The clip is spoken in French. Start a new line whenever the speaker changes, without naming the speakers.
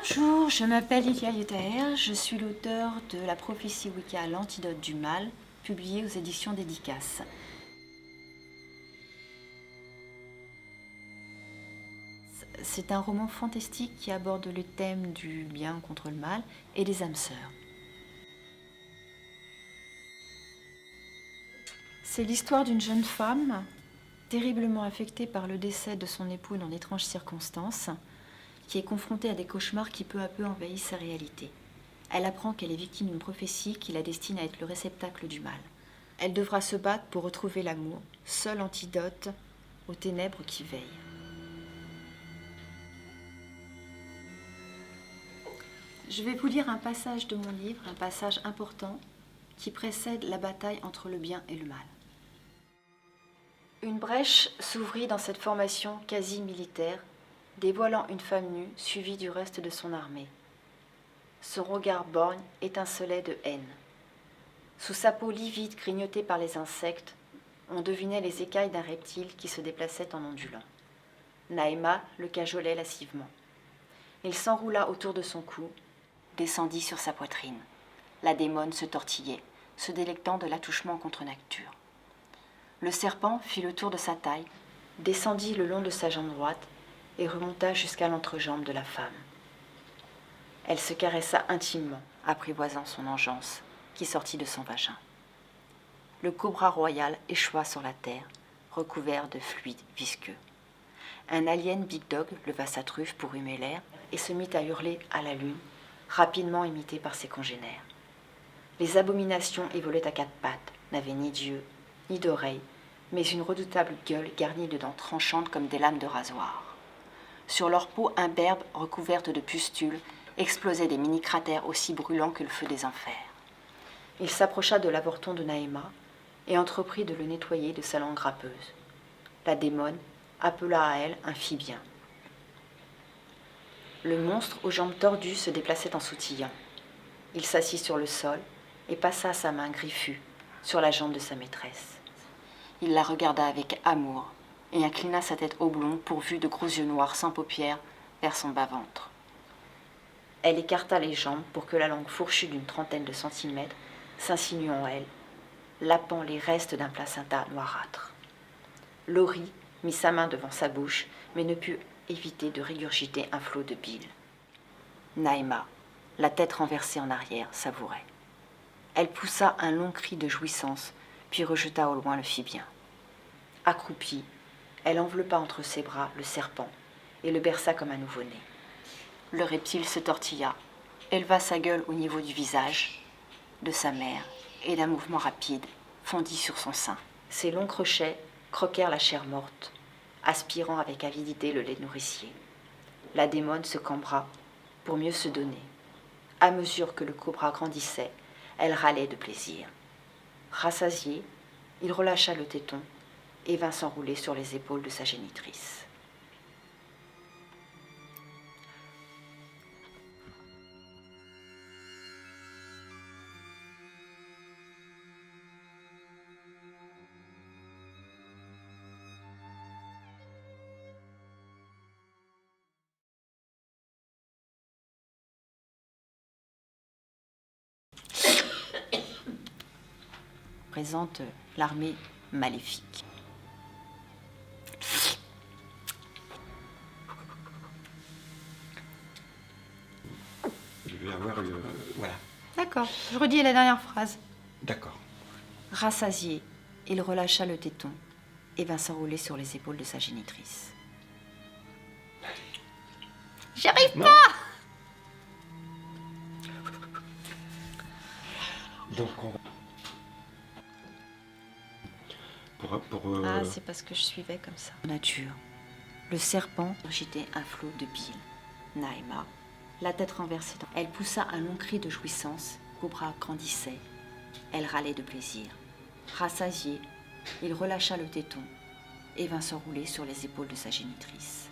Bonjour, je m'appelle Lilia Yetaher, je suis l'auteur de la prophétie Wicca L'antidote du mal, publiée aux éditions Dédicace. C'est un roman fantastique qui aborde le thème du bien contre le mal et des âmes sœurs. C'est l'histoire d'une jeune femme terriblement affectée par le décès de son époux dans d'étranges circonstances, qui est confrontée à des cauchemars qui peu à peu envahissent sa réalité. Elle apprend qu'elle est victime d'une prophétie qui la destine à être le réceptacle du mal. Elle devra se battre pour retrouver l'amour, seul antidote aux ténèbres qui veillent. Je vais vous lire un passage de mon livre, un passage important qui précède la bataille entre le bien et le mal. Une brèche s'ouvrit dans cette formation quasi militaire, dévoilant une femme nue suivie du reste de son armée. Son regard borgne étincelait de haine. Sous sa peau livide grignotée par les insectes, on devinait les écailles d'un reptile qui se déplaçait en ondulant. Naïma le cajolait lascivement. Il s'enroula autour de son cou, descendit sur sa poitrine. La démone se tortillait, se délectant de l'attouchement contre nature. Le serpent fit le tour de sa taille, descendit le long de sa jambe droite et remonta jusqu'à l'entrejambe de la femme. Elle se caressa intimement, apprivoisant son engeance qui sortit de son vagin. Le cobra royal échoua sur la terre, recouvert de fluide visqueux. Un alien Big Dog leva sa truffe pour humer l'air et se mit à hurler à la lune, rapidement imité par ses congénères. Les abominations évolaient à quatre pattes, n'avaient ni d'yeux, ni d'oreilles, mais une redoutable gueule garnie de dents tranchantes comme des lames de rasoir. Sur leur peau imberbe, recouverte de pustules, explosaient des mini-cratères aussi brûlants que le feu des enfers. Il s'approcha de l'avorton de Naïma et entreprit de le nettoyer de sa langue grappeuse. La démone appela à elle un phibien. Le monstre aux jambes tordues se déplaçait en sautillant. Il s'assit sur le sol et passa sa main griffue sur la jambe de sa maîtresse. Il la regarda avec amour et inclina sa tête oblongue pourvue de gros yeux noirs sans paupières vers son bas-ventre. Elle écarta les jambes pour que la langue fourchue d'une trentaine de centimètres s'insinue en elle, lapant les restes d'un placenta noirâtre. Laurie mit sa main devant sa bouche, mais ne put éviter de régurgiter un flot de bile. Naïma, la tête renversée en arrière, savourait. Elle poussa un long cri de jouissance, puis rejeta au loin le phibien. Accroupie, elle enveloppa entre ses bras le serpent et le berça comme un nouveau-né. Le reptile se tortilla, éleva sa gueule au niveau du visage de sa mère et d'un mouvement rapide fondit sur son sein. Ses longs crochets croquèrent la chair morte, aspirant avec avidité le lait nourricier. La démone se cambra pour mieux se donner. À mesure que le cobra grandissait, elle râlait de plaisir. Rassasié, il relâcha le téton et vint s'enrouler sur les épaules de sa génitrice. Présente l'armée maléfique.
Je vais avoir voilà.
D'accord, je redis la dernière phrase.
D'accord.
Rassasié, il relâcha le téton et vint s'enrouler sur les épaules de sa génitrice. J'y arrive pas!
Donc on va...
Ah, c'est parce que je suivais comme ça. Nature. Le serpent agitait un flot de bile. Naïma, la tête renversée, elle poussa un long cri de jouissance. Cobra grandissait. Elle râlait de plaisir. Rassasié, il relâcha le téton et vint s'enrouler sur les épaules de sa génitrice.